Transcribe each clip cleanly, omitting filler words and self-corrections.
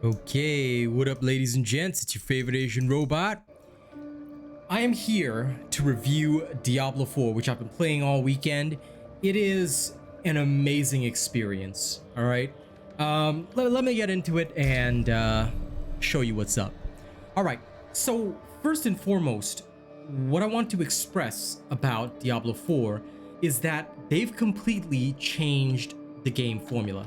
Okay, what up ladies and gents, it's your favorite Asian robot. I am here to review Diablo 4, which I've been playing all weekend. It is an amazing experience, alright? Let me get into it and show you what's up. Alright, so first and foremost, what I want to express about Diablo 4 is that they've completely changed the game formula.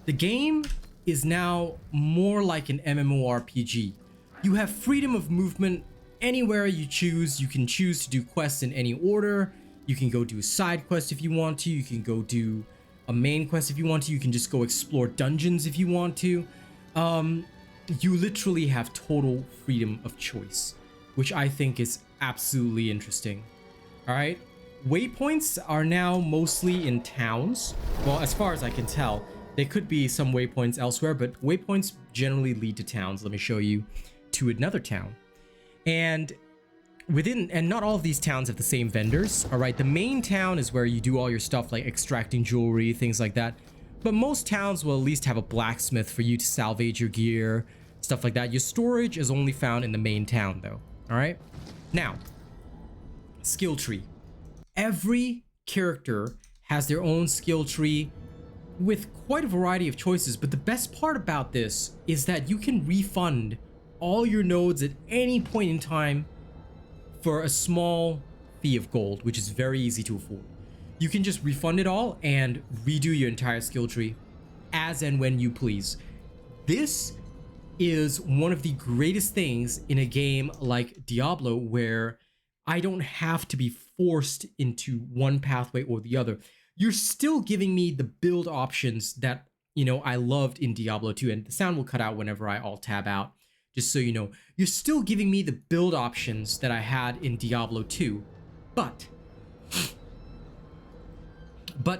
The game is now more like an MMORPG. You have freedom of movement anywhere you choose. You can choose to do quests in any order. You can go do a side quest if you want to. You can go do a main quest if you want to. You can just go explore dungeons if you want to. You literally have total freedom of choice, which I think is absolutely interesting. All right. Waypoints are now mostly in towns. Well, as far as I can tell. There could be some waypoints elsewhere, but waypoints generally lead to towns. Let me show you to another town. And not all of these towns have the same vendors. All right, the main town is where you do all your stuff like extracting jewelry, things like that. But most towns will at least have a blacksmith for you to salvage your gear, stuff like that. Your storage is only found in the main town though. All right, now skill tree. Every character has their own skill tree with quite a variety of choices, but the best part about this is that you can refund all your nodes at any point in time for a small fee of gold, which is very easy to afford. You can just refund it all and redo your entire skill tree as and when you please. This is one of the greatest things in a game like Diablo, where I don't have to be forced into one pathway or the other. You're still giving me the build options that, you know, I loved in Diablo 2, and the sound will cut out whenever I alt tab out, just so you know. You're still giving me the build options that I had in Diablo 2, but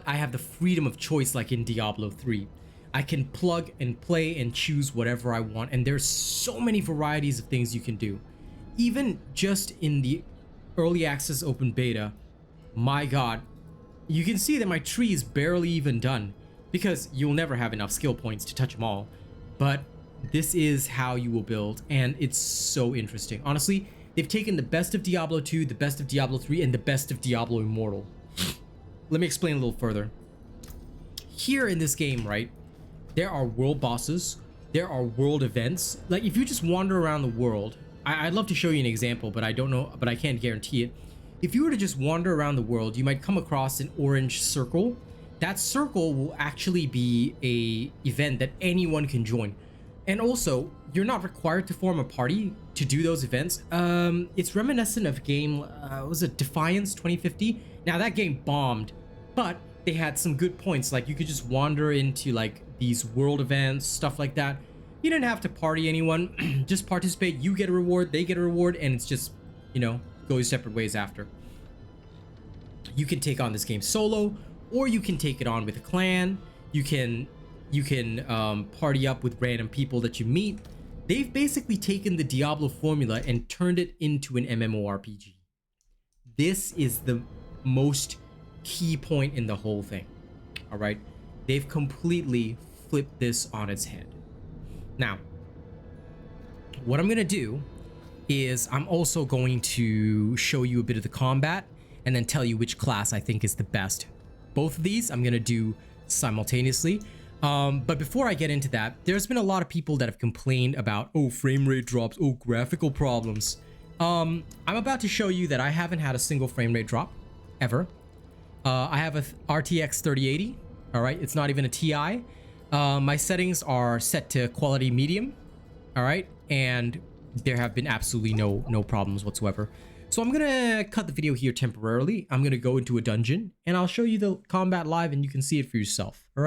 I have the freedom of choice like in Diablo 3. I can plug and play and choose whatever I want, and there's so many varieties of things you can do. Even just in the early access open beta, my god, you can see that my tree is barely even done, because you'll never have enough skill points to touch them all. But this is how you will build, and it's so interesting. Honestly, they've taken the best of Diablo 2, the best of Diablo 3, and the best of Diablo Immortal. Let me explain a little further. Here in this game, right, there are world bosses, there are world events. Like, if you just wander around the world, I'd love to show you an example, but I don't know, but I can't guarantee it. If you were to just wander around the world, you might come across an orange circle. That circle will actually be a event that anyone can join. And also, you're not required to form a party to do those events. It's reminiscent of a game, was it Defiance 2050? Now that game bombed, but they had some good points. Like, you could just wander into like these world events, stuff like that. You didn't have to party anyone, just participate. You get a reward, they get a reward, and it's just, you know, go your separate ways after. You can take on this game solo, or you can take it on with a clan. You can party up with random people that you meet. They've basically taken the Diablo formula and turned it into an MMORPG. This is the most key point in the whole thing. All right, they've completely flipped this on its head. Now, what I'm gonna do is I'm also going to show you a bit of the combat and then tell you which class I think is the best. Both of these I'm gonna do simultaneously. But before I get into that, there's been a lot of people that have complained about, oh, frame rate drops, oh, graphical problems. I'm about to show you that I haven't had a single frame rate drop ever. I have a RTX 3080. All right, it's not even a TI. My settings are set to quality medium. All right, and there have been absolutely no problems whatsoever. So I'm gonna cut the video here temporarily. I'm gonna go into a dungeon and I'll show you the combat live and you can see it for yourself. All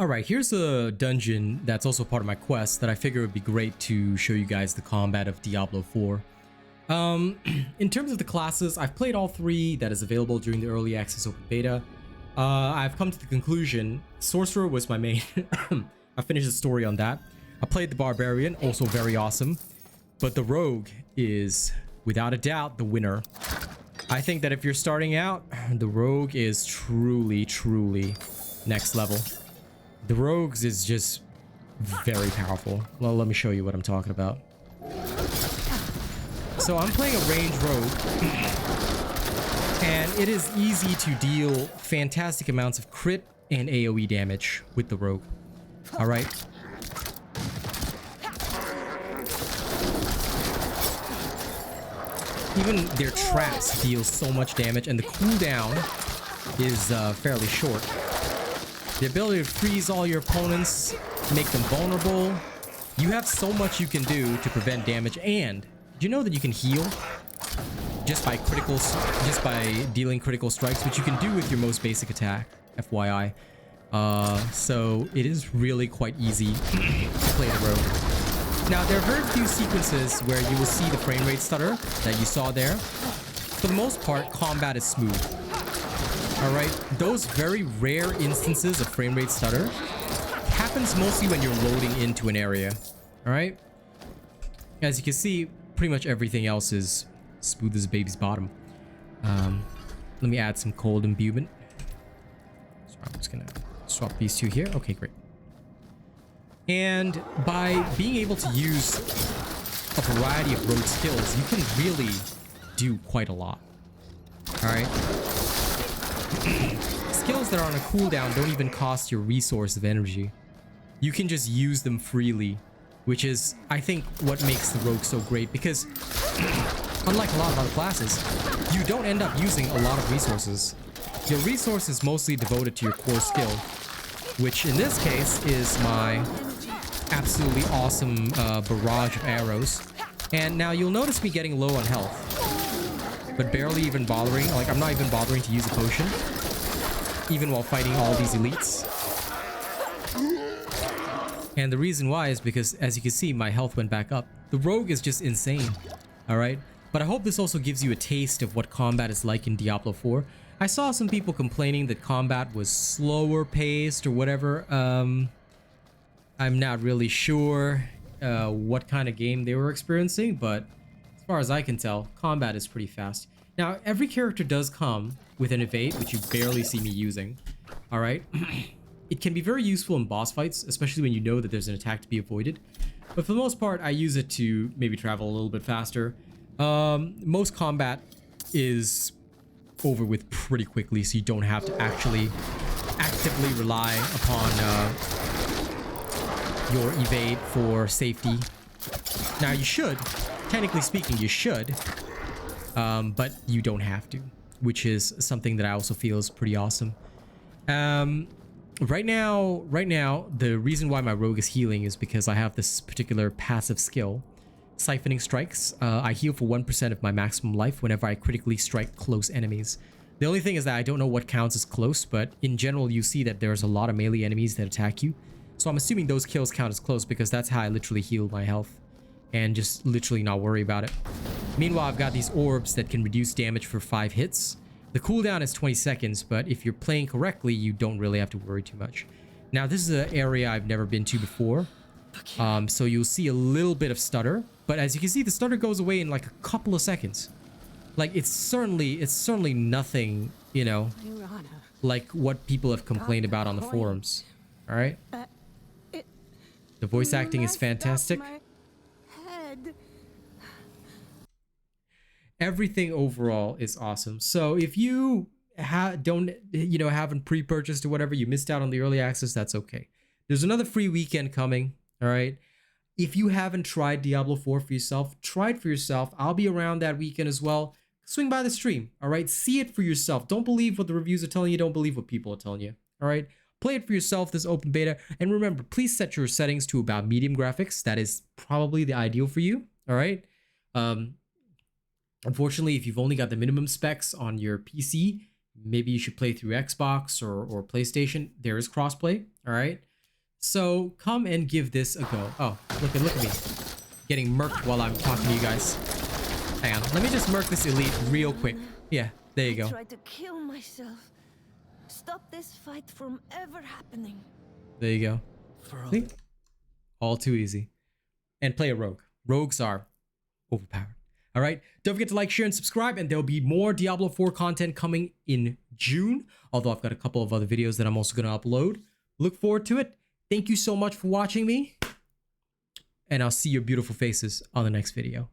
right, here's a dungeon that's also part of my quest that I figure would be great to show you guys the combat of Diablo 4. In terms of the classes, I've played all three that is available during the early access open beta. I've come to the conclusion Sorcerer was my main. I finished the story on that. I played the Barbarian, also very awesome. But the Rogue is, without a doubt, the winner. I think that if you're starting out, the Rogue is truly next level. The rogues is just very powerful. Well, let me show you what I'm talking about. So I'm playing a ranged rogue, and it is easy to deal fantastic amounts of crit and AoE damage with the rogue. All right. Even their traps deal so much damage, and the cooldown is fairly short. The ability to freeze all your opponents, make them vulnerable. You have so much you can do to prevent damage, and do you know that you can heal just by dealing critical strikes, which you can do with your most basic attack, FYI. So it is really quite easy to play the rogue. Now, there are very few sequences where you will see the frame rate stutter that you saw there. For the most part, combat is smooth. Alright, those very rare instances of frame rate stutter happens mostly when you're loading into an area. Alright? As you can see, pretty much everything else is smooth as a baby's bottom. Let me add some cold imbuement. So I'm just gonna swap these two here. Okay, great. And by being able to use a variety of rogue skills, you can really do quite a lot. Alright? Skills that are on a cooldown don't even cost your resource of energy. You can just use them freely, which is, I think, what makes the rogue so great, because unlike a lot of other classes, you don't end up using a lot of resources. Your resource is mostly devoted to your core skill, which in this case is my absolutely awesome barrage of arrows. And now you'll notice me getting low on health, but barely even bothering. Like, I'm not even bothering to use a potion, even while fighting all these elites. And the reason why is because, as you can see, my health went back up. The rogue is just insane. Alright? But I hope this also gives you a taste of what combat is like in Diablo 4. I saw some people complaining that combat was slower paced or whatever. I'm not really sure what kind of game they were experiencing, but as far as I can tell, combat is pretty fast. Now, every character does come with an evade, which you barely see me using. Alright? It can be very useful in boss fights, especially when you know that there's an attack to be avoided. But for the most part, I use it to maybe travel a little bit faster. Most combat is over with pretty quickly, so you don't have to actually actively rely upon your evade for safety. Now, you should. Technically speaking, you should. But you don't have to, which is something that I also feel is pretty awesome. Right now, the reason why my rogue is healing is because I have this particular passive skill, Siphoning Strikes. I heal for 1% of my maximum life whenever I critically strike close enemies. The only thing is that I don't know what counts as close, but in general, you see that there's a lot of melee enemies that attack you. So I'm assuming those kills count as close because that's how I literally heal my health and just literally not worry about it. Meanwhile, I've got these orbs that can reduce damage for 5 hits. The cooldown is 20 seconds, but if you're playing correctly, you don't really have to worry too much. Now, this is an area I've never been to before, so you'll see a little bit of stutter. But as you can see, the stutter goes away in like a couple of seconds. Like, it's certainly nothing, you know, like what people have complained about on the forums. All right? The voice acting is fantastic. Everything overall is awesome. So if you haven't pre-purchased or whatever, you missed out on the early access, that's okay. There's another free weekend coming. All right. If you haven't tried Diablo 4 for yourself, try it for yourself. I'll be around that weekend as well. Swing by the stream. All right. See it for yourself. Don't believe what the reviews are telling you. Don't believe what people are telling you. All right. Play it for yourself, this open beta. And remember, please set your settings to about medium graphics. That is probably the ideal for you. All right. Unfortunately, if you've only got the minimum specs on your PC, maybe you should play through Xbox or PlayStation. There is crossplay, all right? So come and give this a go. Oh, look at me. Getting murked while I'm talking to you guys. Hang on, let me just murk this elite real quick. Yeah, there you go. I tried to kill myself. Stop this fight from ever happening. There you go. See? All too easy. And play a rogue. Rogues are overpowered. All right, don't forget to like, share, and subscribe, and there'll be more Diablo 4 content coming in June, although I've got a couple of other videos that I'm also going to upload. Look forward to it. Thank you so much for watching me. And I'll see your beautiful faces on the next video.